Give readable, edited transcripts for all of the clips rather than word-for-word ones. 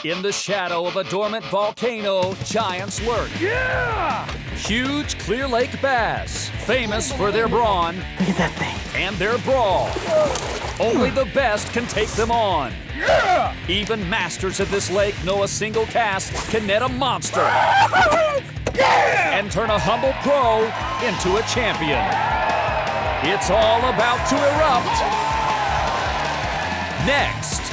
In the shadow of a dormant volcano, giants lurk. Yeah! Huge Clear Lake bass, famous for their brawn Look at that thing. and their brawl. Only the best can take them on. Yeah! Even masters of this lake know a single cast can net a monster Yeah! and turn a humble pro into a champion. It's all about to erupt. Next.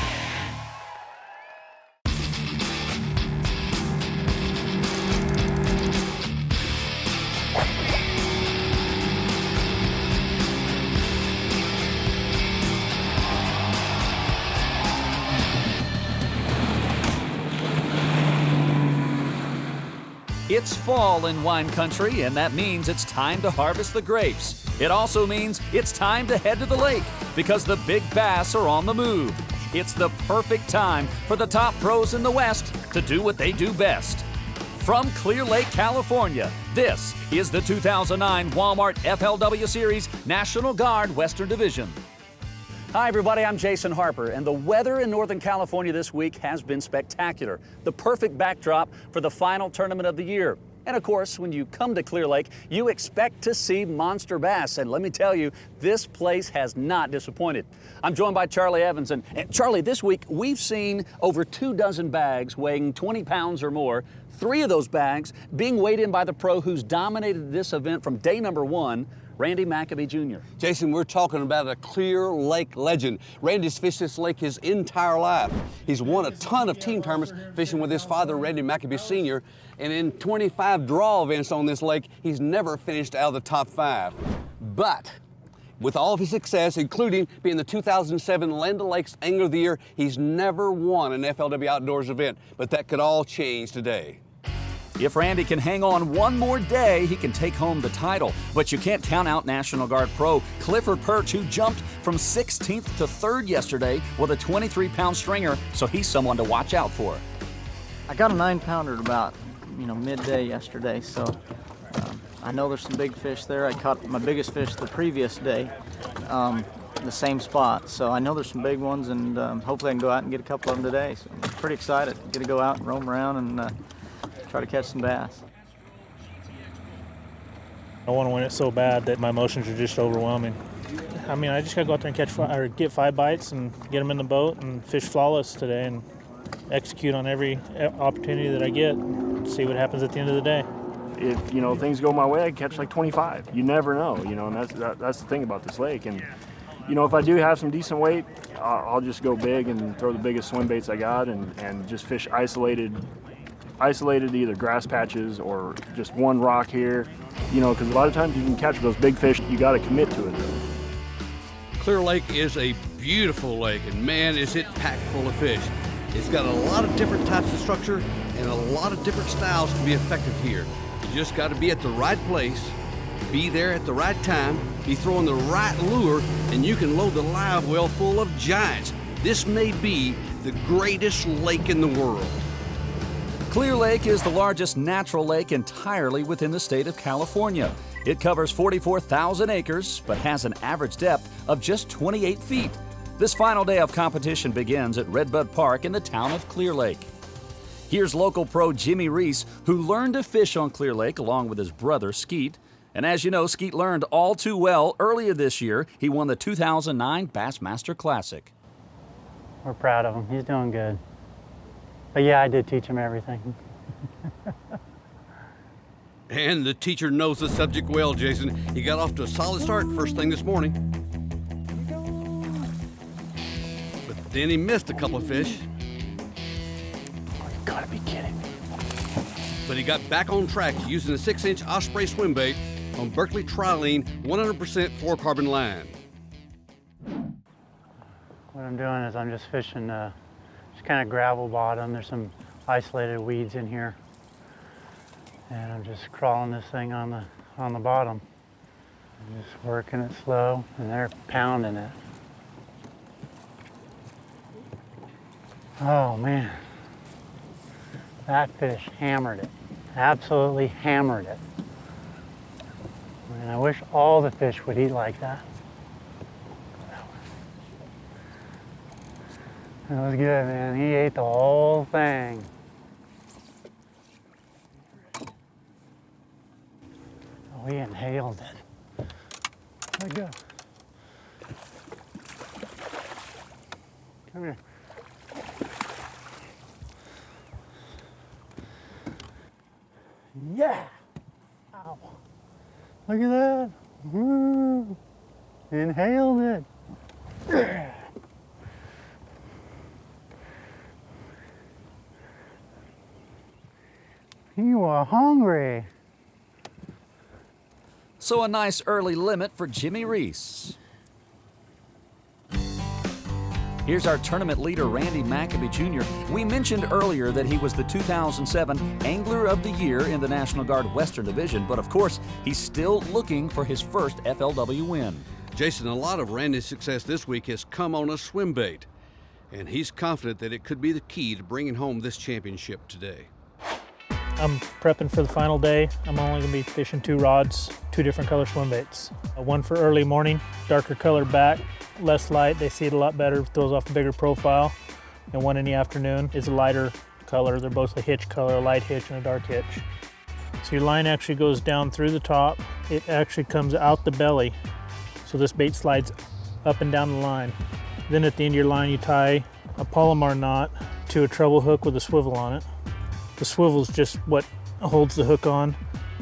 It's fall in wine country, and that means it's time to harvest the grapes. It also means it's time to head to the lake because the big bass are on the move. It's the perfect time for the top pros in the West to do what they do best. From Clear Lake, California, this is the 2009 Walmart FLW Series National Guard Western Division. Hi everybody, I'm Jason Harper, and the weather in Northern California this week has been spectacular. The perfect backdrop for the final tournament of the year. And of course, when you come to Clear Lake, you expect to see monster bass, and let me tell you, this place has not disappointed. I'm joined by Charlie Evans, and Charlie, this week we've seen over 24 bags weighing 20 pounds or more, 3 of those bags being weighed in by the pro who's dominated this event from day number 1, Randy MacCabe Jr. Jason, we're talking about a Clear Lake legend. Randy's fished this lake his entire life. He's won a ton of team tournaments fishing with his father, Randy MacCabe Sr., and in 25 draw events on this lake, he's never finished out of the top 5. But with all of his success, including being the 2007 Land O'Lakes Angler of the Year, he's never won an FLW Outdoors event, but that could all change today. If Randy can hang on one more day, he can take home the title. But you can't count out National Guard pro Clifford Perch, who jumped from 16th to 3rd yesterday with a 23-pound stringer, so he's someone to watch out for. I got a 9-pounder at about, midday yesterday, so I know there's some big fish there. I caught my biggest fish the previous day, the same spot, so I know there's some big ones, and hopefully I can go out and get a couple of them today. So I'm pretty excited. Get to go out and roam around and try to catch some bass. I want to win it so bad that my emotions are just overwhelming. I just got to go out there and get 5 bites and get them in the boat and fish flawless today and execute on every opportunity that I get. See what happens at the end of the day. If things go my way, I catch like 25. You never know, and that's the thing about this lake. And if I do have some decent weight, I'll just go big and throw the biggest swim baits I got and just fish isolated either grass patches or just one rock here, because a lot of times you can catch those big fish. You got to commit to it though. Clear Lake is a beautiful lake, and man, is it packed full of fish. It's got a lot of different types of structure and a lot of different styles to be effective here. You just got to be at the right place, be there at the right time, be throwing the right lure, and you can load the live well full of giants. This may be the greatest lake in the world. Clear Lake is the largest natural lake entirely within the state of California. It covers 44,000 acres, but has an average depth of just 28 feet. This final day of competition begins at Redbud Park in the town of Clear Lake. Here's local pro Jimmy Reese, who learned to fish on Clear Lake along with his brother Skeet. And as you know, Skeet learned all too well. Earlier this year, he won the 2009 Bassmaster Classic. We're proud of him. He's doing good. But yeah, I did teach him everything. And the teacher knows the subject well, Jason. He got off to a solid start first thing this morning. But then he missed a couple of fish. Oh, you gotta be kidding me. But he got back on track using a 6-inch Osprey swim bait on Berkeley Trilene 100% fluorocarbon line. What I'm doing is I'm just fishing just kind of gravel bottom. There's some isolated weeds in here. And I'm just crawling this thing on the bottom. I'm just working it slow, and they're pounding it. Oh man, that fish hammered it. Absolutely hammered it. And I wish all the fish would eat like that. That was good, man. He ate the whole little thing. Oh, he inhaled it. There we go. Come here. Yeah! Ow. Look at that. Woo. Inhaled it. You are hungry. So a nice early limit for Jimmy Reese. Here's our tournament leader, Randy MacCabe Jr. We mentioned earlier that he was the 2007 Angler of the Year in the National Guard Western Division, but of course, he's still looking for his first FLW win. Jason, a lot of Randy's success this week has come on a swim bait, and he's confident that it could be the key to bringing home this championship today. I'm prepping for the final day. I'm only gonna be fishing 2 rods, 2 different color swim baits. One for early morning, darker color back, less light, they see it a lot better, throws off a bigger profile. And one in the afternoon is a lighter color. They're both a hitch color, a light hitch and a dark hitch. So your line actually goes down through the top. It actually comes out the belly. So this bait slides up and down the line. Then at the end of your line, you tie a Palomar knot to a treble hook with a swivel on it. The swivel is just what holds the hook on,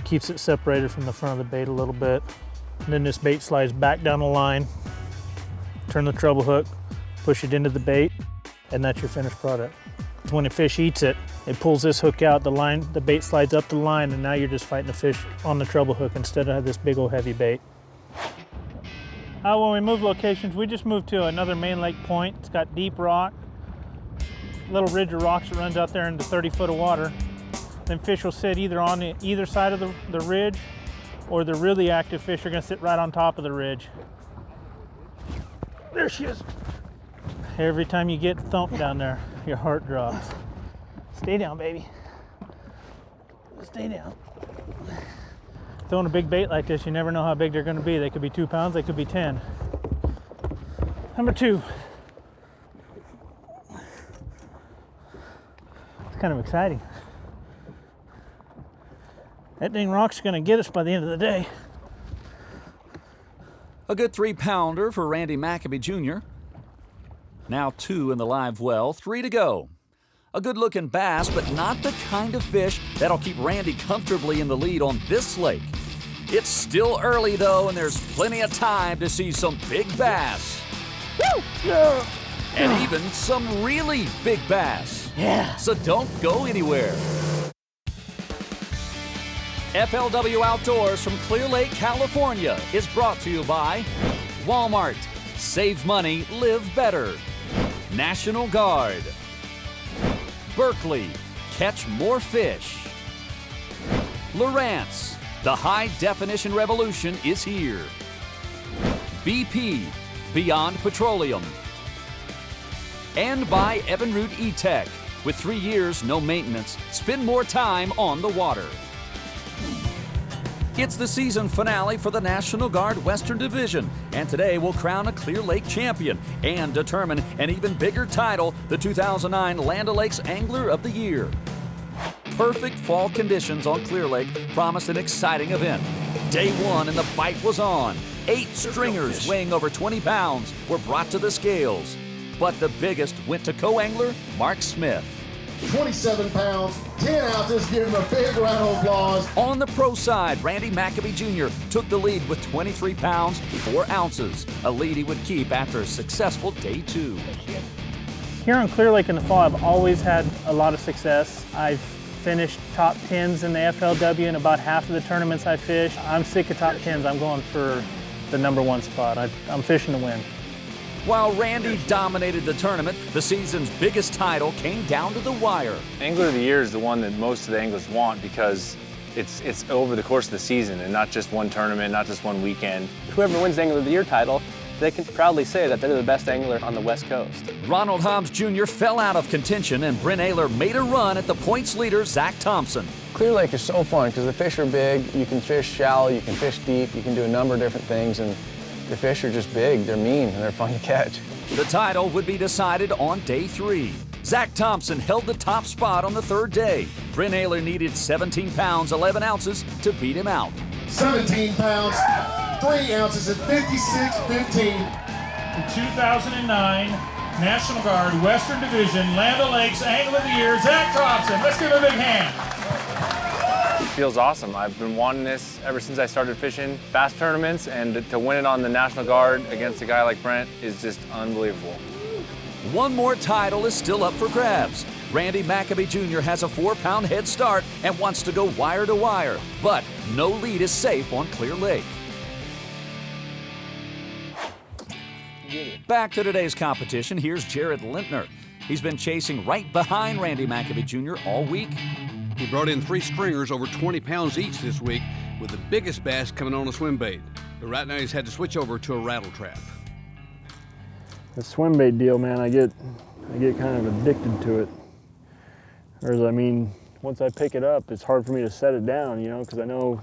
keeps it separated from the front of the bait a little bit. And then this bait slides back down the line, turn the treble hook, push it into the bait, and that's your finished product. When a fish eats it, it pulls this hook out, the bait slides up the line, and now you're just fighting the fish on the treble hook instead of this big old heavy bait. When we move locations, we just moved to another main lake point. It's got deep rock, little ridge of rocks that runs out there into 30 foot of water. Then fish will sit either on either side of the ridge, or the really active fish are gonna sit right on top of the ridge. There she is. Every time you get thumped down there, your heart drops. Stay down, baby. Stay down. Throwing a big bait like this, you never know how big they're gonna be. They could be 2 pounds, they could be 10. Number 2. It's kind of exciting. That dang rock's gonna get us by the end of the day. A good 3-pounder for Randy MacCabe Jr. Now 2 in the live well, 3 to go. A good-looking bass, but not the kind of fish that'll keep Randy comfortably in the lead on this lake. It's still early, though, and there's plenty of time to see some big bass. Woo! Yeah! And even some really big bass. Yeah! So don't go anywhere. FLW Outdoors from Clear Lake, California is brought to you by Walmart. Save money, live better. National Guard. Berkeley. Catch more fish. Lowrance. The high-definition revolution is here. BP. Beyond Petroleum. And by Evinrude E-Tech. With 3 years, no maintenance, spend more time on the water. It's the season finale for the National Guard Western Division, and today we'll crown a Clear Lake champion and determine an even bigger title, the 2009 Land O'Lakes Angler of the Year. Perfect fall conditions on Clear Lake promised an exciting event. Day 1 and the bite was on. 8 stringers weighing over 20 pounds were brought to the scales, but the biggest went to co-angler Mark Smith. 27 pounds, 10 ounces. Give him a big round of applause. On the pro side, Randy MacCabe Jr. took the lead with 23 pounds, 4 ounces, a lead he would keep after a successful day 2. Here on Clear Lake in the fall, I've always had a lot of success. I've finished top 10s in the FLW in about half of the tournaments I fish. I'm sick of top 10s. I'm going for the number 1 spot. I'm fishing to win. While Randy dominated the tournament, the season's biggest title came down to the wire. Angler of the Year is the one that most of the anglers want because it's over the course of the season and not just one tournament, not just one weekend. Whoever wins the Angler of the Year title, they can proudly say that they're the best angler on the West Coast. Ronald Hobbs Jr. fell out of contention, and Brent Ehrler made a run at the points leader, Zach Thompson. Clear Lake is so fun because the fish are big, you can fish shallow, you can fish deep, you can do a number of different things, and the fish are just big, they're mean, and they're fun to catch. The title would be decided on day 3. Zach Thompson held the top spot on the third day. Brent Ayler needed 17 pounds, 11 ounces to beat him out. 17 pounds, 3 ounces at 56.15. The 2009 National Guard Western Division Land O'Lakes Angler of the Year, Zach Thompson. Let's give him a big hand. It feels awesome. I've been wanting this ever since I started fishing bass tournaments, and to win it on the National Guard against a guy like Brent is just unbelievable. One more title is still up for grabs. Randy MacCabe Jr. has a 4-pound head start and wants to go wire to wire, but no lead is safe on Clear Lake. Back to today's competition, here's Jared Lintner. He's been chasing right behind Randy MacCabe Jr. all week. He brought in 3 stringers over 20 pounds each this week, with the biggest bass coming on a swim bait. But right now he's had to switch over to a rattle trap. The swim bait deal, man, I get kind of addicted to it. Whereas, I mean, once I pick it up, it's hard for me to set it down, you know, because I know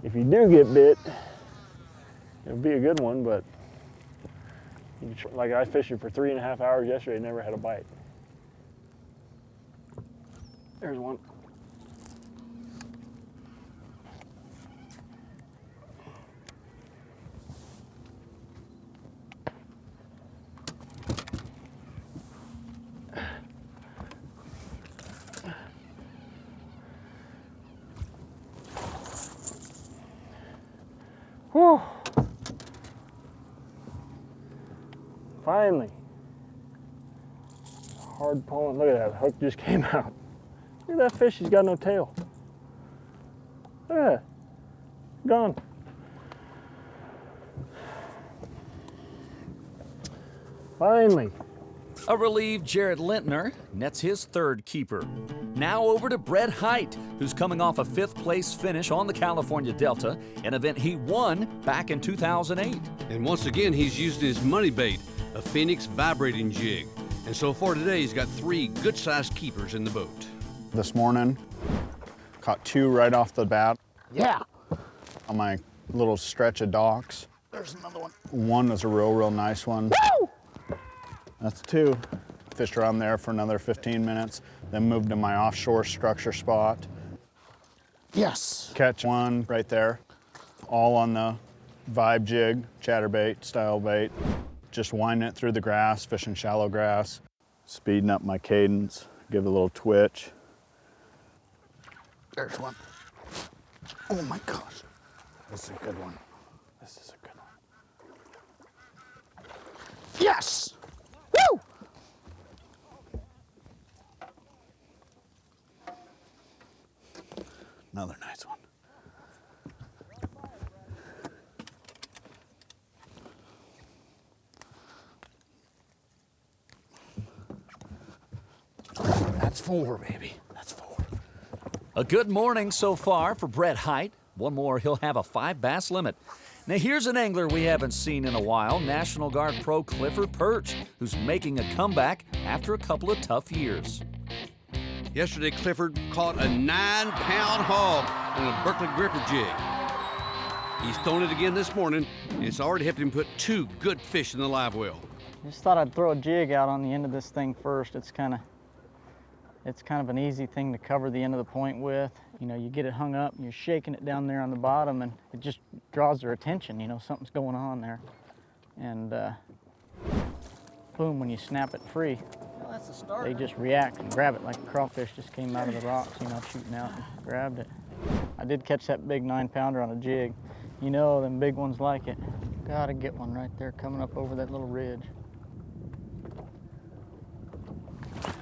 if you do get bit, it'll be a good one, but like I fished it for 3.5 hours yesterday, never had a bite. There's one. Whew. Finally. Hard pulling. Look at that, the hook just came out. Look at that fish, he's got no tail. Look at that. Gone. Finally. A relieved Jared Lintner nets his third keeper. Now over to Brett Hite, who's coming off a 5th place finish on the California Delta, an event he won back in 2008. And once again, he's using his money bait, a Phoenix vibrating jig. And so far today, he's got 3 good-sized keepers in the boat. This morning, caught 2 right off the bat. Yeah. On my little stretch of docks. There's another one. One was a real nice one. Woo! That's 2. Fished around there for another 15 minutes, then moved to my offshore structure spot. Yes. Catch one right there, all on the vibe jig, chatterbait style bait. Just winding it through the grass, fishing shallow grass, speeding up my cadence, give it a little twitch. There's one. Oh my gosh. This is a good one. This is a good one. Yes. Woo! Another nice one. That's 4, baby. That's 4. A good morning so far for Brett Hite. One more, he'll have a 5 bass limit. Now here's an angler we haven't seen in a while, National Guard pro Clifford Perch, who's making a comeback after a couple of tough years. Yesterday, Clifford caught a 9-pound hog on a Berkeley gripper jig. He's thrown it again this morning, and it's already helped him put 2 good fish in the live well. Just thought I'd throw a jig out on the end of this thing first. It's kind of an easy thing to cover the end of the point with. You know, you get it hung up and you're shaking it down there on the bottom and it just draws their attention, you know, something's going on there. And boom, when you snap it free, well, that's the start. They just react and grab it like a crawfish just came out of the rocks, you know, shooting out and grabbed it. I did catch that big 9-pounder on a jig. You know, them big ones like it. Gotta get one right there coming up over that little ridge.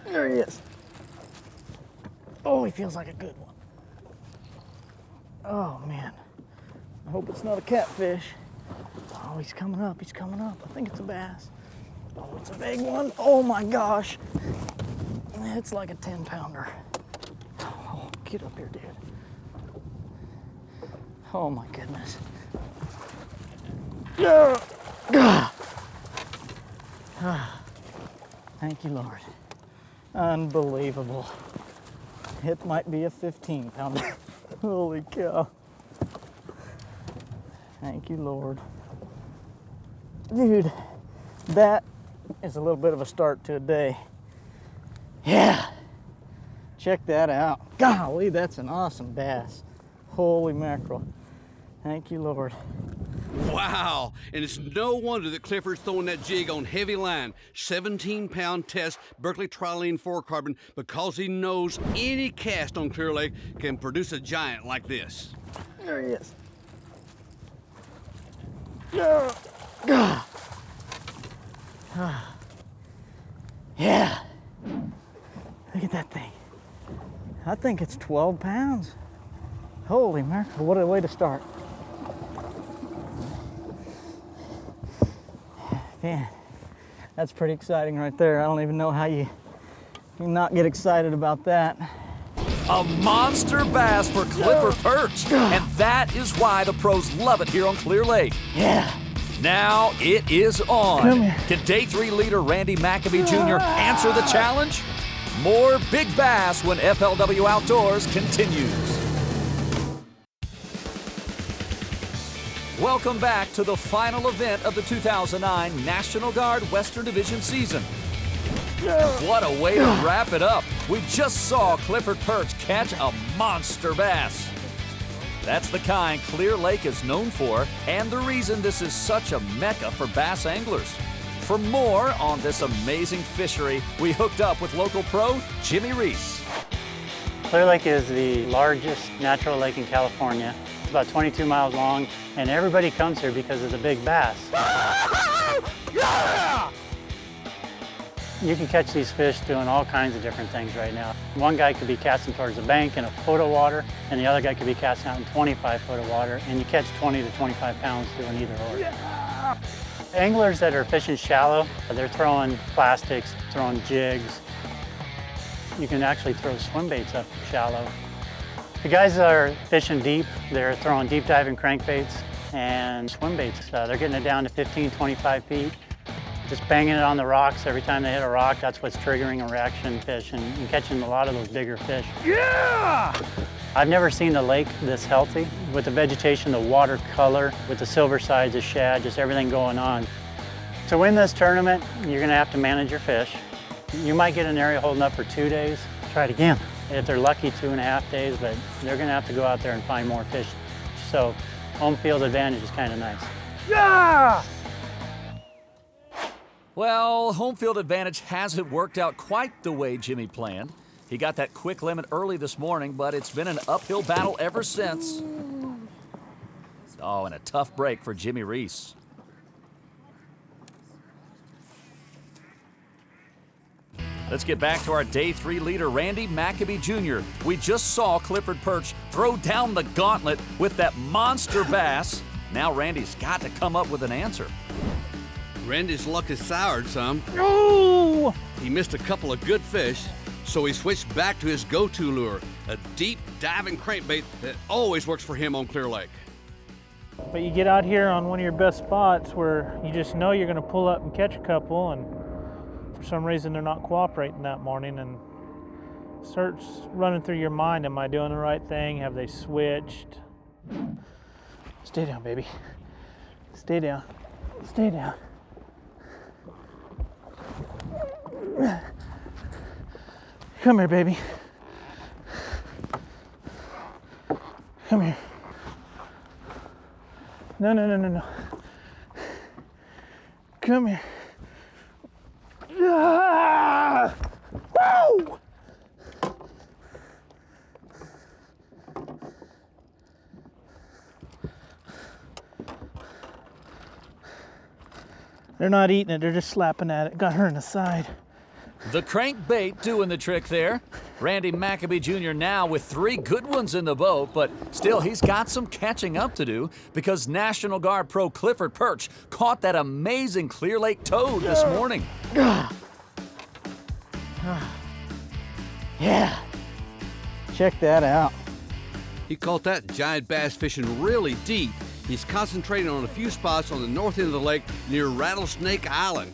There he is. Oh, he feels like a good one. Oh, man. I hope it's not a catfish. Oh, he's coming up. He's coming up. I think it's a bass. Oh, it's a big one. Oh, my gosh. It's like a 10-pounder. Oh, get up here, dude. Oh, my goodness. Yeah. Thank you, Lord. Unbelievable. It might be a 15-pounder. Holy cow. Thank you, Lord. Dude, that is a little bit of a start to a day. Yeah. Check that out. Golly, that's an awesome bass. Holy mackerel. Thank you, Lord. Wow, and it's no wonder that Clifford's throwing that jig on heavy line, 17-pound test Berkeley Trilene 4-carbon, because he knows any cast on Clear Lake can produce a giant like this. There he is. Yeah. Yeah. Look at that thing. I think it's 12 pounds. Holy mackerel, what a way to start. Man, that's pretty exciting right there. I don't even know how you can not get excited about that. A monster bass for Clifford Perch, and that is why the pros love it here on Clear Lake. Yeah. Now it is on. Come here. Can Day 3 leader Randy MacCabe Jr. answer the challenge? More big bass when FLW Outdoors continues. Welcome back to the final event of the 2009 National Guard Western Division season. What a way to wrap it up. We just saw Clifford Perch catch a monster bass. That's the kind Clear Lake is known for, and the reason this is such a mecca for bass anglers. For more on this amazing fishery, we hooked up with local pro Jimmy Reese. Clear Lake is the largest natural lake in California. It's about 22 miles long, and everybody comes here because of the big bass. You can catch these fish doing all kinds of different things right now. One guy could be casting towards the bank in a foot of water, and the other guy could be casting out in 25 foot of water, and you catch 20 to 25 pounds doing either or. Anglers that are fishing shallow, they're throwing plastics, throwing jigs. You can actually throw swim baits up shallow. The guys that are fishing deep, they're throwing deep diving crankbaits and swim baits. They're getting it down to 15, 25 feet. Just banging it on the rocks every time they hit a rock, that's what's triggering a reaction fish and catching a lot of those bigger fish. Yeah! I've never seen the lake this healthy. With the vegetation, the water color, with the silver sides, the shad, just everything going on. To win this tournament, you're gonna have to manage your fish. You might get an area holding up for 2 days. Try it again. If they're lucky, 2.5 days, but they're gonna have to go out there and find more fish. So home field advantage is kind of nice. Yeah! Well, home field advantage hasn't worked out quite the way Jimmy planned. He got that quick limit early this morning, but it's been an uphill battle ever since. Oh, and a tough break for Jimmy Reese. Let's get back to our Day 3 leader, Randy MacCabe Jr. We just saw Clifford Perch throw down the gauntlet with that monster bass. Now Randy's got to come up with an answer. Randy's luck is soured some. Oh! He missed a couple of good fish, so he switched back to his go-to lure, a deep diving crankbait that always works for him on Clear Lake. But you get out here on one of your best spots where you just know you're going to pull up and catch a couple, and for some reason they're not cooperating that morning, and it starts running through your mind, am I doing the right thing? Have they switched? Stay down, baby. Stay down. Stay down. Come here, baby. Come here. No, no, no, no, no. Come here. Ah! Woo! They're not eating it, they're just slapping at it. Got her in the side. The crankbait doing the trick there. Randy MacCabe Jr. now with 3 good ones in the boat, but still he's got some catching up to do because National Guard pro Clifford Perch caught that amazing Clear Lake toad this morning. Yeah. Check that out. He caught that giant bass fishing really deep. He's concentrating on a few spots on the north end of the lake near Rattlesnake Island.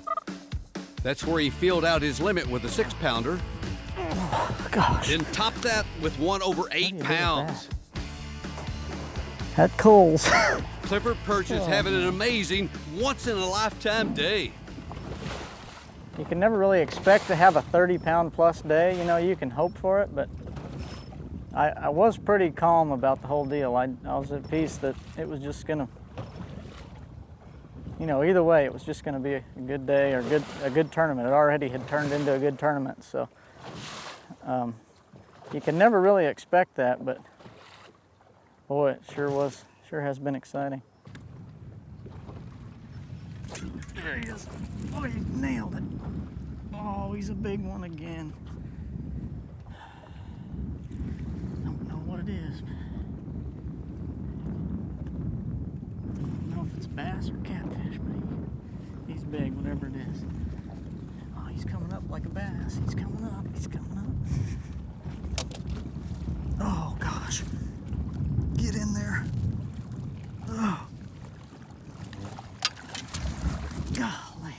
That's where he filled out his limit with a 6-pounder. Oh, gosh. Then topped that with one over 8 pounds. That Coles. Clifford Perch is having an amazing, once-in-a-lifetime day. You can never really expect to have a 30-pound plus day. You know, you can hope for it, but I was pretty calm about the whole deal. I was at peace that it was just gonna, you know, either way, it was just gonna be a good day or a good tournament. It already had turned into a good tournament, so you can never really expect that, but boy, it sure has been exciting. There he is. Oh, he nailed it. Oh, he's a big one again. Don't know what it is. I don't know if it's bass or catfish, but he's big, whatever it is. Oh, he's coming up like a bass. He's coming up. He's coming up. Oh, gosh. Get in there. Oh. Golly.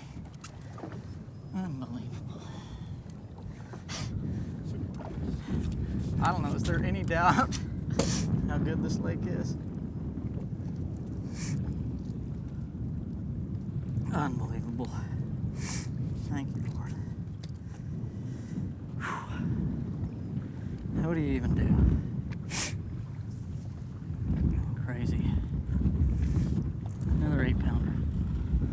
Unbelievable. I don't know, is there any doubt how good this lake is? Unbelievable. Thank you, Lord. Whew. What do you even do? Crazy. Another 8-pounder.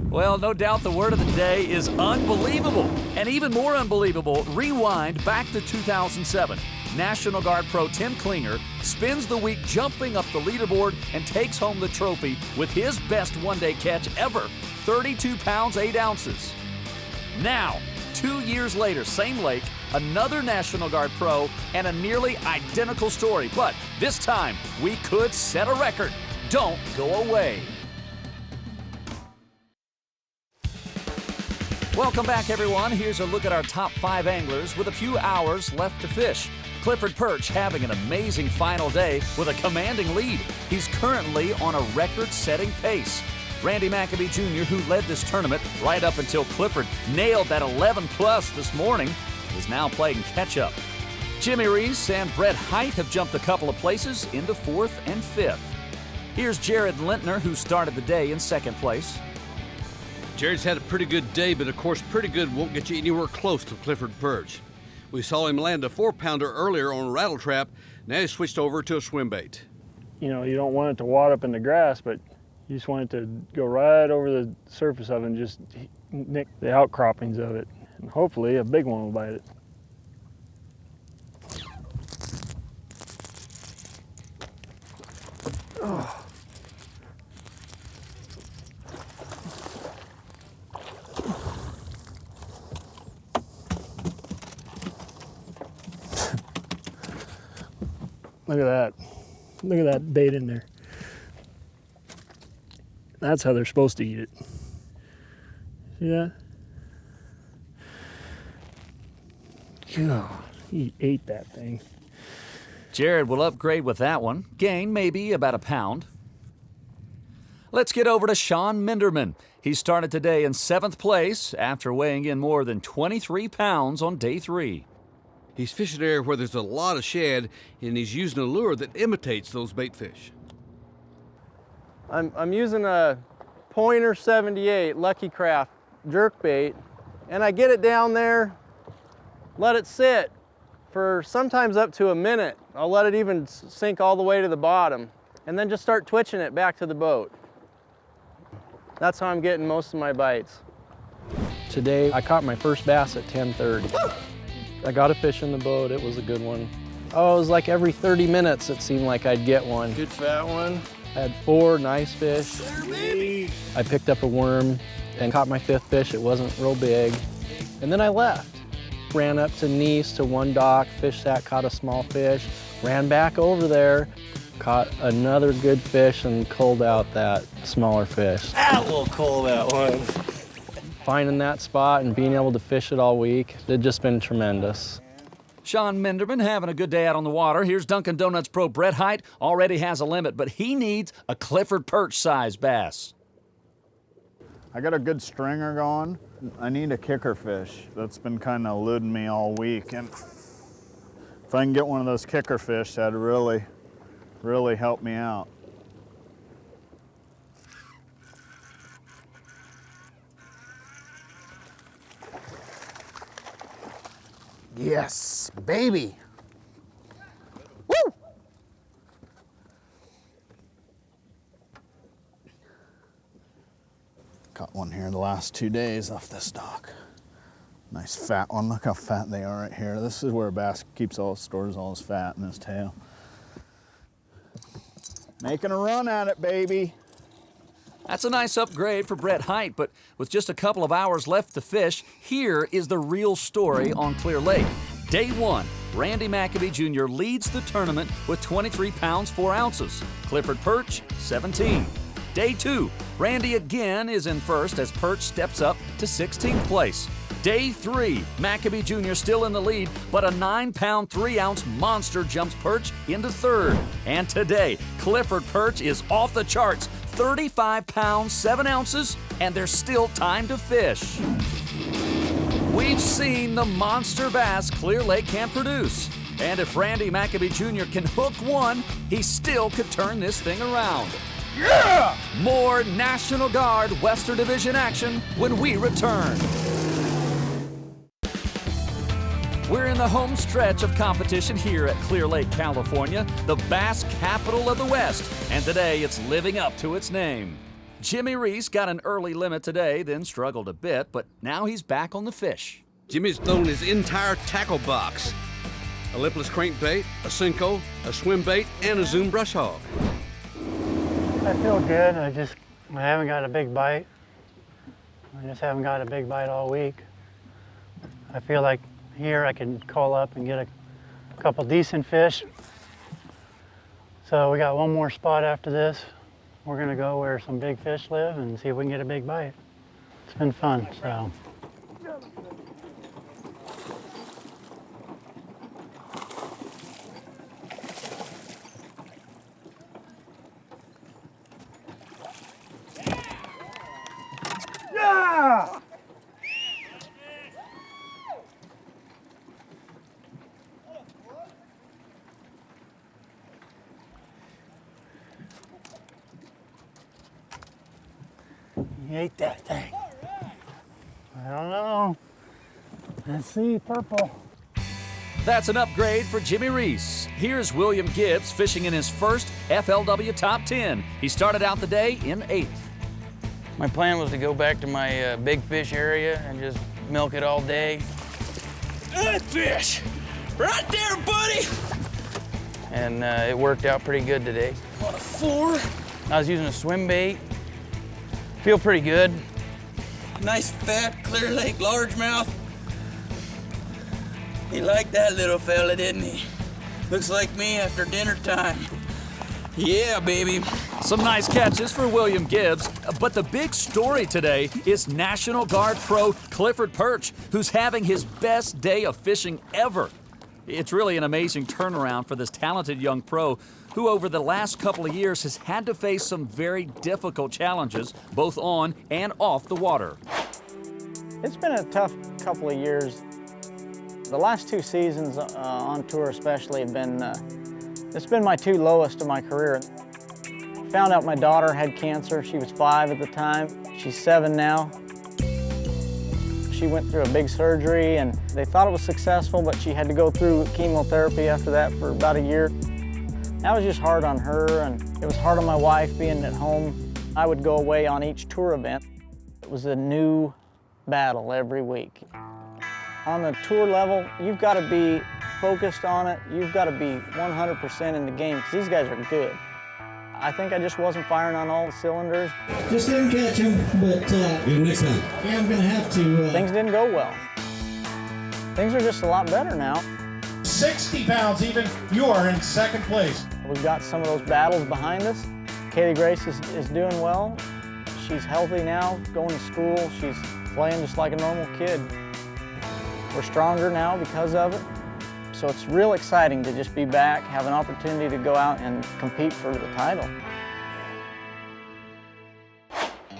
Well, no doubt the word of the day is unbelievable. And even more unbelievable, rewind back to 2007. National Guard Pro Tim Klinger spends the week jumping up the leaderboard and takes home the trophy with his best one-day catch ever, 32 pounds, 8 ounces. Now, 2 years later, same lake, another National Guard Pro, and a nearly identical story. But this time, we could set a record. Don't go away. Welcome back, everyone. Here's a look at our top 5 anglers with a few hours left to fish. Clifford Perch having an amazing final day with a commanding lead. He's currently on a record-setting pace. Randy MacCabe Jr., who led this tournament right up until Clifford nailed that 11-plus this morning, is now playing catch-up. Jimmy Reese and Brett Hite have jumped a couple of places into 4th and 5th. Here's Jared Lintner, who started the day in 2nd place. Jared's had a pretty good day, but of course pretty good won't get you anywhere close to Clifford Perch. We saw him land a 4-pounder earlier on a rattle trap. Now he switched over to a swim bait. You know, you don't want it to wad up in the grass, but you just want it to go right over the surface of it and just nick the outcroppings of it. And hopefully a big one will bite it. Oh. Look at that. Look at that bait in there. That's how they're supposed to eat it. See that? God, he ate that thing. Jared will upgrade with that one. Gain maybe about a pound. Let's get over to Sean Minderman. He started today in 7th place after weighing in more than 23 pounds on day 3. He's fishing an area where there's a lot of shad, and he's using a lure that imitates those bait fish. I'm using a Pointer 78 Lucky Craft jerk bait, and I get it down there, let it sit for sometimes up to a minute. I'll let it even sink all the way to the bottom, and then just start twitching it back to the boat. That's how I'm getting most of my bites. Today, I caught my first bass at 10:30. I got a fish in the boat, it was a good one. Oh, it was like every 30 minutes it seemed like I'd get one. Good fat one. I had 4 nice fish. I picked up a worm and caught my 5th fish. It wasn't real big. And then I left. Ran up to Nice to one dock, fished that, caught a small fish. Ran back over there, caught another good fish and culled out that smaller fish. That will cull that one. Finding that spot and being able to fish it all week, it's just been tremendous. Sean Minderman having a good day out on the water. Here's Dunkin' Donuts pro Brett Hite. Already has a limit, but he needs a Clifford Perch size bass. I got a good stringer going. I need a kicker fish. That's been kind of eluding me all week. And if I can get one of those kicker fish, that'd really help me out. Yes, baby. Woo! Caught one here the last 2 days off this dock. Nice fat one. Look how fat they are right here. This is where a bass stores all his fat in his tail. Making a run at it, baby. That's a nice upgrade for Brett Hite, but with just a couple of hours left to fish, here is the real story on Clear Lake. Day 1, Randy MacCabe Jr. leads the tournament with 23 pounds 4 ounces. Clifford Perch, 17. Day 2, Randy again is in first as Perch steps up to 16th place. Day 3, MacCabe Jr. still in the lead, but a 9-pound 3-ounce monster jumps Perch into third. And today, Clifford Perch is off the charts, 35 pounds 7 ounces, and there's still time to fish. We've seen the monster bass Clear Lake can produce. And if Randy MacCabe Jr. can hook one, he still could turn this thing around. Yeah! More National Guard Western Division action when we return. We're in the home stretch of competition here at Clear Lake, California, the bass capital of the West, and today it's living up to its name. Jimmy Reese got an early limit today, then struggled a bit, but now he's back on the fish. Jimmy's thrown his entire tackle box. A lipless crankbait, a Senko, a swim bait, and a Zoom brush hog. I feel good. I haven't got a big bite. I just haven't got a big bite all week. I feel like here I can call up and get a couple decent fish. So we got one more spot after this. We're gonna go where some big fish live and see if we can get a big bite. It's been fun, so. Yeah! You ate that thing. I don't know. Let's see, purple. That's an upgrade for Jimmy Reese. Here's William Gibbs fishing in his first FLW Top 10. He started out the day in 8th. My plan was to go back to my big fish area and just milk it all day. Good fish! Right there, buddy! And it worked out pretty good today. On a 4. I was using a swim bait. Feel pretty good. Nice fat Clear Lake largemouth. He liked that little fella, didn't he? Looks like me after dinner time. Yeah, baby. Some nice catches for William Gibbs, but the big story today is National Guard pro Clifford Perch, who's having his best day of fishing ever. It's really an amazing turnaround for this talented young pro who over the last couple of years has had to face some very difficult challenges, both on and off the water. It's been a tough couple of years. The last 2 seasons on tour especially have been, it's been my 2 lowest of my career. Found out my daughter had cancer. She was 5 at the time. She's 7 now. She went through a big surgery and they thought it was successful, but she had to go through chemotherapy after that for about a year. That was just hard on her, and it was hard on my wife being at home. I would go away on each tour event. It was a new battle every week. On the tour level, you've got to be focused on it. You've got to be 100% in the game, because these guys are good. I think I just wasn't firing on all the cylinders. Just didn't catch him, but next time. Yeah, I'm gonna have to. Things didn't go well. Things are just a lot better now. 60 pounds even, you are in 2nd place. We've got some of those battles behind us. Kaylee Grace is doing well. She's healthy now, going to school. She's playing just like a normal kid. We're stronger now because of it. So it's real exciting to just be back, have an opportunity to go out and compete for the title.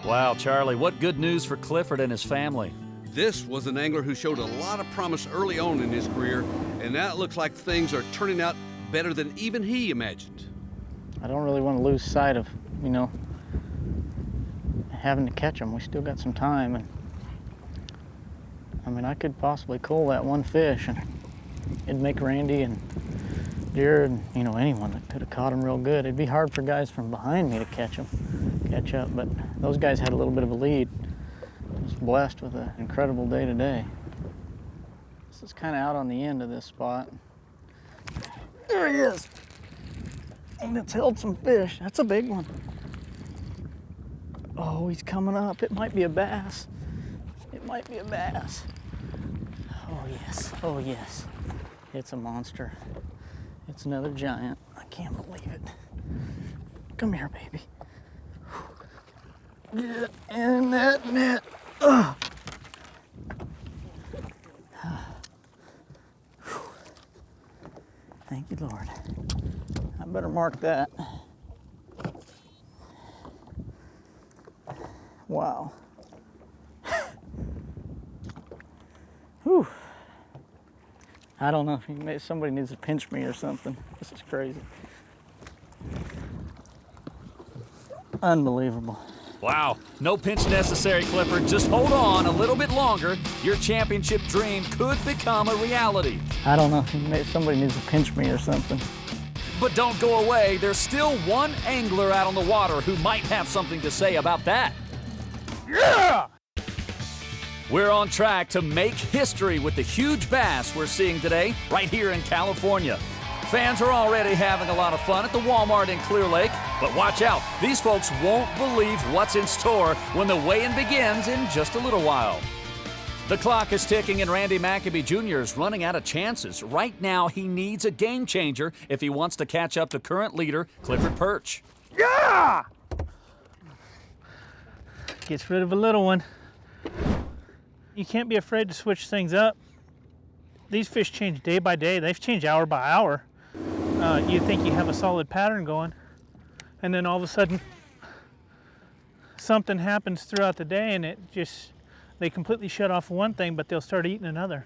Wow, Charlie, what good news for Clifford and his family. This was an angler who showed a lot of promise early on in his career, and now it looks like things are turning out better than even he imagined. I don't really want to lose sight of, having to catch them. We still got some time, and I mean, I could possibly cull that one fish, and it'd make Randy and Deere and, you know, anyone that could have caught him real good. It'd be hard for guys from behind me to catch up, but those guys had a little bit of a lead. I was blessed with an incredible day today. This is kind of out on the end of this spot. There he is. And it's held some fish. That's a big one. Oh, he's coming up. It might be a bass. It might be a bass. Oh yes, oh yes. It's a monster. It's another giant. I can't believe it. Come here, baby. Get in that net. Ugh. Thank you, Lord. I better mark that. Wow. Whew. I don't know if somebody needs to pinch me or something. This is crazy. Unbelievable. Wow, no pinch necessary, Clifford. Just hold on a little bit longer. Your championship dream could become a reality. I don't know if somebody needs to pinch me or something. But don't go away. There's still one angler out on the water who might have something to say about that. Yeah! We're on track to make history with the huge bass we're seeing today right here in California. Fans are already having a lot of fun at the Walmart in Clear Lake, but watch out, these folks won't believe what's in store when the weigh-in begins in just a little while. The clock is ticking and Randy MacCabe Jr. is running out of chances. Right now, he needs a game changer if he wants to catch up to current leader Clifford Perch. Yeah! Gets rid of a little one. You can't be afraid to switch things up. These fish change day by day. They've changed hour by hour. You think you have a solid pattern going, and then all of a sudden something happens throughout the day and they completely shut off one thing, but they'll start eating another.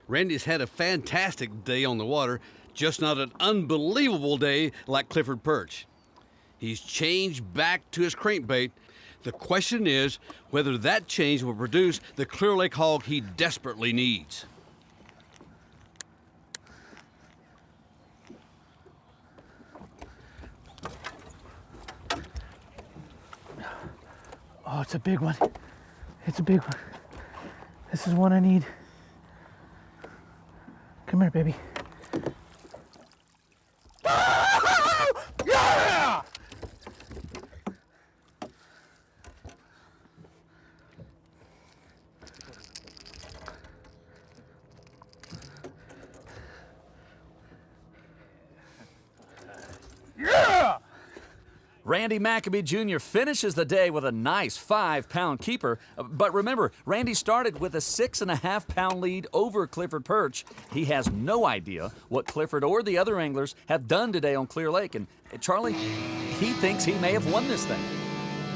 Randy's had a fantastic day on the water, just not an unbelievable day like Clifford Perch. He's changed back to his crankbait. The question is whether that change will produce the Clear Lake hog he desperately needs. Oh, it's a big one. It's a big one. This is one I need. Come here, baby. Yeah! Yeah! Randy MacCabe Jr. finishes the day with a nice 5-pound keeper. But remember, Randy started with a 6.5-pound lead over Clifford Perch. He has no idea what Clifford or the other anglers have done today on Clear Lake. And Charlie, he thinks he may have won this thing.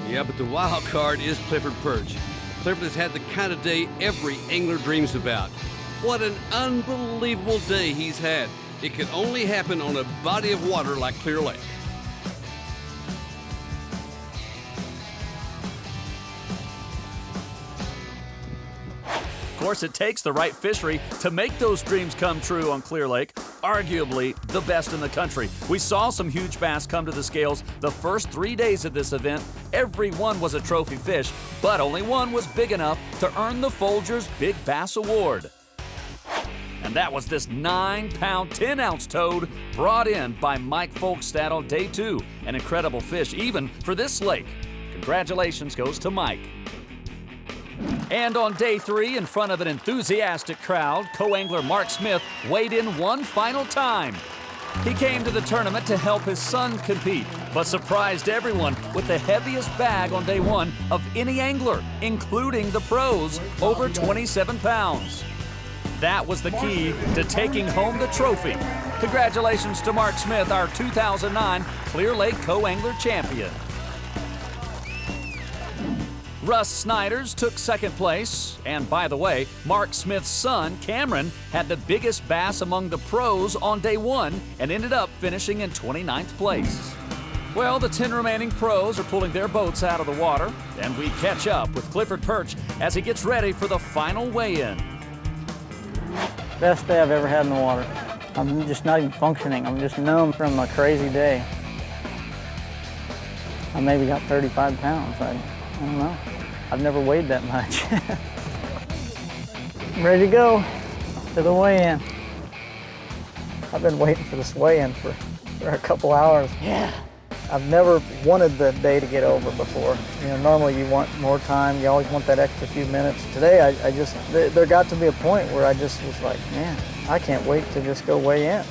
Yeah, but the wild card is Clifford Perch. Clifford has had the kind of day every angler dreams about. What an unbelievable day he's had. It can only happen on a body of water like Clear Lake. Of course, it takes the right fishery to make those dreams come true on Clear Lake, arguably the best in the country. We saw some huge bass come to the scales the first 3 days of this event. Every one was a trophy fish, but only one was big enough to earn the Folgers Big Bass Award. And that was this 9-pound, 10-ounce toad brought in by Mike Folkstad on day 2. An incredible fish, even for this lake. Congratulations goes to Mike. And on day 3, in front of an enthusiastic crowd, co-angler Mark Smith weighed in one final time. He came to the tournament to help his son compete, but surprised everyone with the heaviest bag on day 1 of any angler, including the pros, over 27 pounds. That was the key to taking home the trophy. Congratulations to Mark Smith, our 2009 Clear Lake Co-Angler Champion. Russ Snyders took second place, and by the way, Mark Smith's son, Cameron, had the biggest bass among the pros on day 1 and ended up finishing in 29th place. Well, the 10 remaining pros are pulling their boats out of the water, and we catch up with Clifford Perch as he gets ready for the final weigh-in. Best day I've ever had in the water. I'm just not even functioning. I'm just numb from a crazy day. I maybe got 35 pounds. I don't know. I've never weighed that much. I'm ready to go to the weigh-in. I've been waiting for this weigh-in for a couple hours. Yeah. I've never wanted the day to get over before. You know, normally you want more time. You always want that extra few minutes. Today, there got to be a point where I just was like, man, I can't wait to just go weigh in.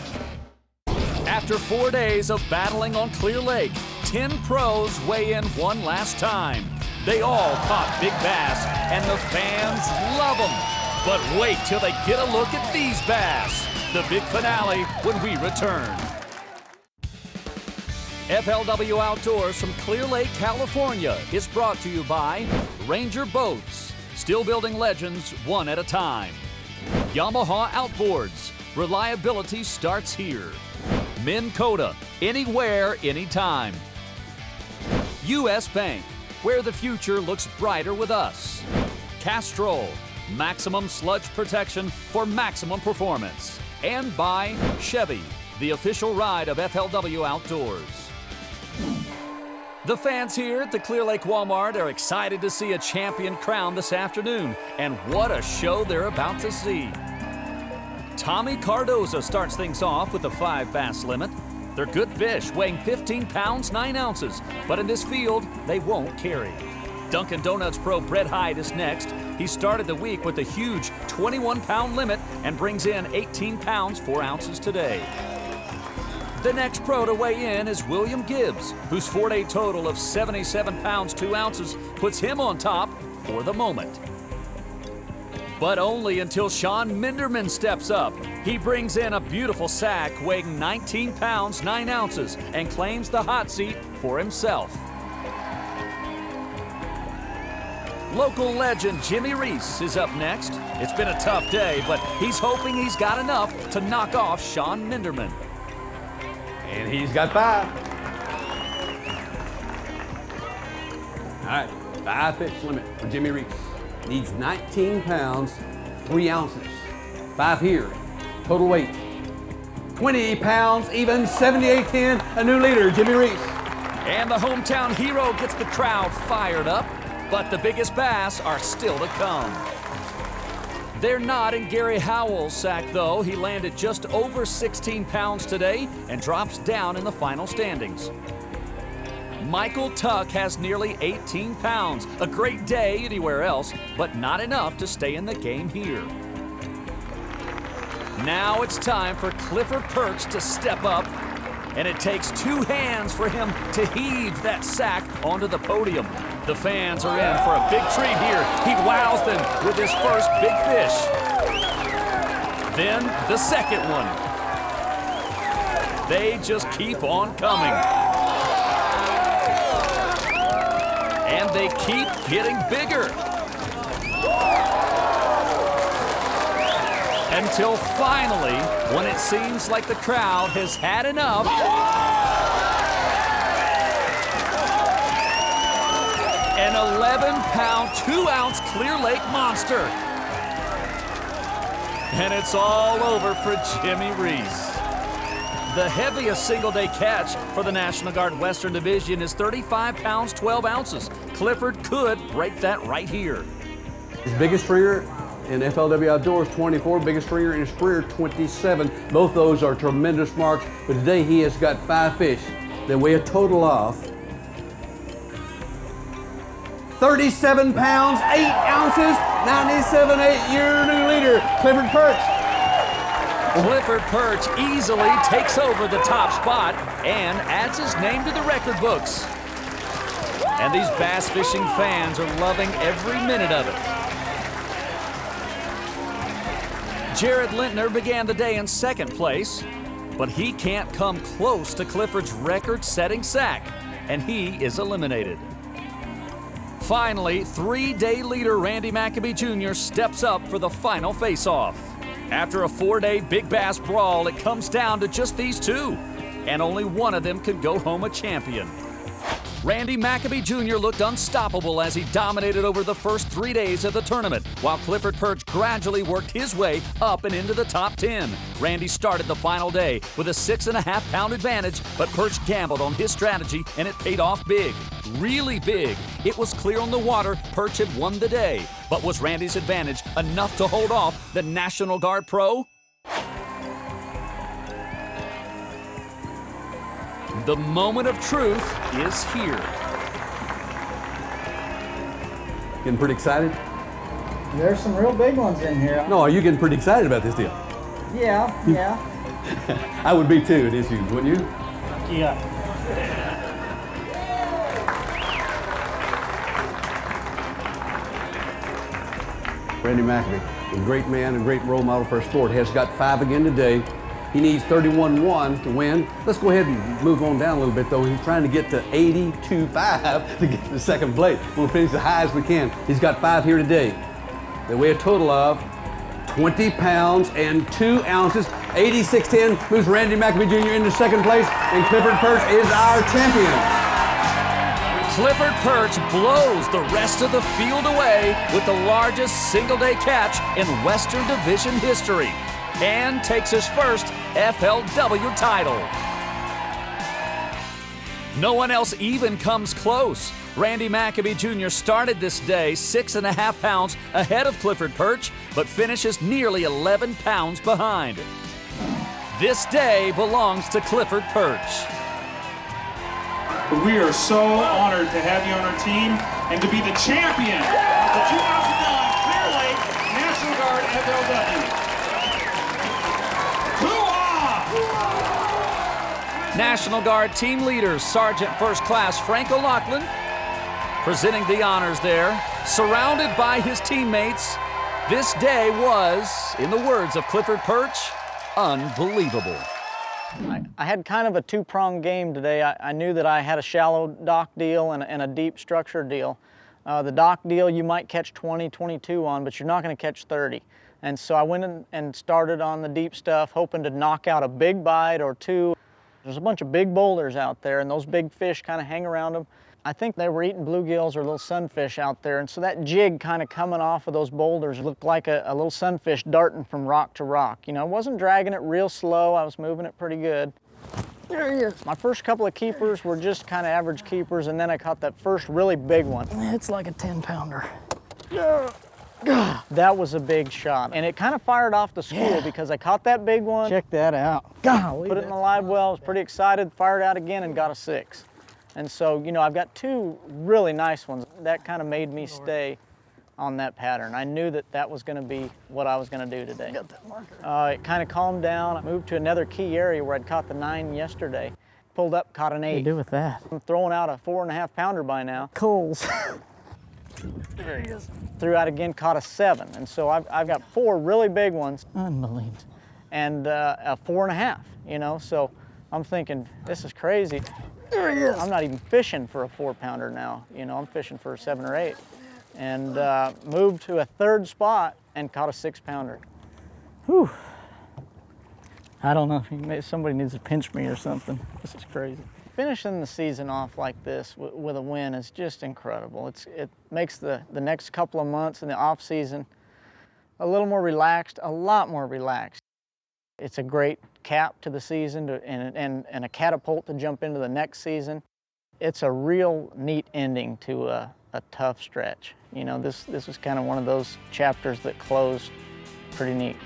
After 4 days of battling on Clear Lake, 10 pros weigh in one last time. They all caught big bass, and the fans love them. But wait till they get a look at these bass. The big finale when we return. FLW Outdoors from Clear Lake, California is brought to you by Ranger Boats, still building legends one at a time. Yamaha Outboards, reliability starts here. Minn Kota, anywhere, anytime. US Bank, where the future looks brighter with us. Castrol, maximum sludge protection for maximum performance. And by Chevy, the official ride of FLW Outdoors. The fans here at the Clear Lake Walmart are excited to see a champion crowned this afternoon, and what a show they're about to see. Tommy Cardoza starts things off with a 5 bass limit. They're good fish, weighing 15 pounds, 9 ounces, but in this field, they won't carry. Dunkin' Donuts pro Brett Hite is next. He started the week with a huge 21-pound limit and brings in 18 pounds, 4 ounces today. The next pro to weigh in is William Gibbs, whose 4-day total of 77 pounds, 2 ounces puts him on top for the moment. But only until Sean Minderman steps up. He brings in a beautiful sack weighing 19 pounds, 9 ounces and claims the hot seat for himself. Local legend Jimmy Reese is up next. It's been a tough day, but he's hoping he's got enough to knock off Sean Minderman. And he's got 5. All right, 5 fish limit for Jimmy Reese. Needs 19 pounds, 3 ounces. 5 here. Total weight, 28 pounds, even 78.10, a new leader, Jimmy Reese. And the hometown hero gets the crowd fired up, but the biggest bass are still to come. They're not in Gary Howell's sack, though. He landed just over 16 pounds today and drops down in the final standings. Michael Tuck has nearly 18 pounds. A great day anywhere else, but not enough to stay in the game here. Now it's time for Clifford Perch to step up, and it takes 2 hands for him to heave that sack onto the podium. The fans are in for a big treat here. He wows them with his first big fish. Then the second one. They just keep on coming. And they keep getting bigger. Until finally, when it seems like the crowd has had enough, an 11-pound, 2-ounce Clear Lake monster. And it's all over for Jimmy Reese. The heaviest single-day catch for the National Guard Western Division is 35 pounds, 12 ounces. Clifford could break that right here. His biggest stringer in FLW Outdoors, 24, biggest stringer in his career, 27. Both those are tremendous marks, but today he has got 5 fish that weigh a total of 37 pounds, 8 ounces, 97.8, your new leader, Clifford Perch. Clifford Perch easily takes over the top spot and adds his name to the record books. And these bass fishing fans are loving every minute of it. Jared Lintner began the day in 2nd place, but he can't come close to Clifford's record-setting sack, and he is eliminated. Finally, 3-day leader Randy MacCabe Jr. steps up for the final face-off. After a 4-day big bass brawl, it comes down to just these 2, and only one of them could go home a champion. Randy MacCabe Jr. looked unstoppable as he dominated over the first 3 days of the tournament, while Clifford Perch gradually worked his way up and into the top 10. Randy started the final day with a 6.5-pound advantage, but Perch gambled on his strategy and it paid off big. Really big. It was clear on the water Perch had won the day, but was Randy's advantage enough to hold off the National Guard Pro? The moment of truth is here. Getting pretty excited? There's some real big ones in here. No, are you getting pretty excited about this deal? Yeah. I would be too at issues, wouldn't you? Yeah. Randy MacCabe, a great man and great role model for our sport, has got 5 again today. He needs 31-1 to win. Let's go ahead and move on down a little bit though. He's trying to get to 82.5 to get to second place. We'll finish as high as we can. He's got 5 here today. They weigh a total of 20 pounds and 2 ounces. 86.10 moves Randy MacCabe Jr. into second place, and Clifford Perch is our champion. Clifford Perch blows the rest of the field away with the largest single-day catch in Western Division history and takes his first FLW title. No one else even comes close. Randy MacCabe Jr. started this day 6.5 pounds ahead of Clifford Perch, but finishes nearly 11 pounds behind. This day belongs to Clifford Perch. We are so honored to have you on our team and to be the champion of the 2009 Clear Lake National Guard FLW. National Guard team leaders, Sergeant First Class Frank O'Loughlin, presenting the honors there, surrounded by his teammates. This day was, in the words of Clifford Perch, unbelievable. I had kind of a two-pronged game today. I knew that I had a shallow dock deal and a deep structure deal. The dock deal you might catch 20, 22 on, but you're not going to catch 30. And so I went in and started on the deep stuff, hoping to knock out a big bite or two. There's a bunch of big boulders out there, and those big fish kind of hang around them. I think they were eating bluegills or little sunfish out there, and so that jig kind of coming off of those boulders looked like a little sunfish darting from rock to rock. You know, I wasn't dragging it real slow. I was moving it pretty good. There he is. My first couple of keepers were just kind of average keepers, and then I caught that first really big one. It's like a 10-pounder. That was a big shot, and it kind of fired off the school because I caught that big one. Check that out. Golly, put it in the live well. I was pretty excited. Fired out again and got a 6. And so, you know, I've got 2 really nice ones. That kind of made me stay on that pattern. I knew that that was going to be what I was going to do today. Got that marker. It kind of calmed down. I moved to another key area where I'd caught the 9 yesterday. Pulled up, caught an 8. What do you do with that? I'm throwing out a 4.5-pounder by now. Coals. There he is. Threw out again, caught a 7. And so I've got 4 really big ones. Unbelievable. And a 4.5, you know, so I'm thinking, this is crazy. There he is. I'm not even fishing for a 4-pounder now, you know, I'm fishing for a 7 or 8. And moved to a 3rd spot and caught a 6-pounder. Whew. I don't know if somebody needs to pinch me or something. This is crazy. Finishing the season off like this with a win is just incredible. It makes the next couple of months in the off season a little more relaxed, a lot more relaxed. It's a great cap to the season and a catapult to jump into the next season. It's a real neat ending to a tough stretch. You know, this was kind of one of those chapters that closed pretty neat.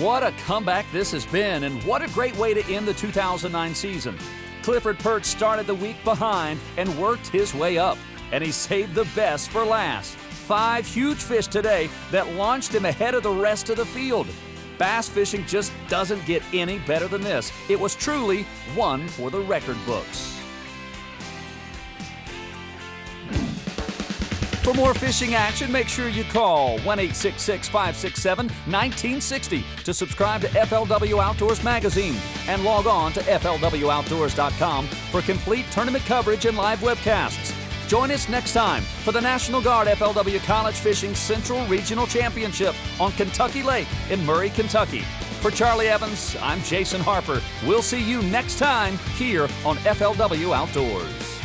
What a comeback this has been, and what a great way to end the 2009 season. Clifford Perch started the week behind and worked his way up, and he saved the best for last. 5 huge fish today that launched him ahead of the rest of the field. Bass fishing just doesn't get any better than this. It was truly one for the record books. For more fishing action, make sure you call 1-866-567-1960 to subscribe to FLW Outdoors Magazine and log on to FLWOutdoors.com for complete tournament coverage and live webcasts. Join us next time for the National Guard FLW College Fishing Central Regional Championship on Kentucky Lake in Murray, Kentucky. For Charlie Evans, I'm Jason Harper. We'll see you next time here on FLW Outdoors.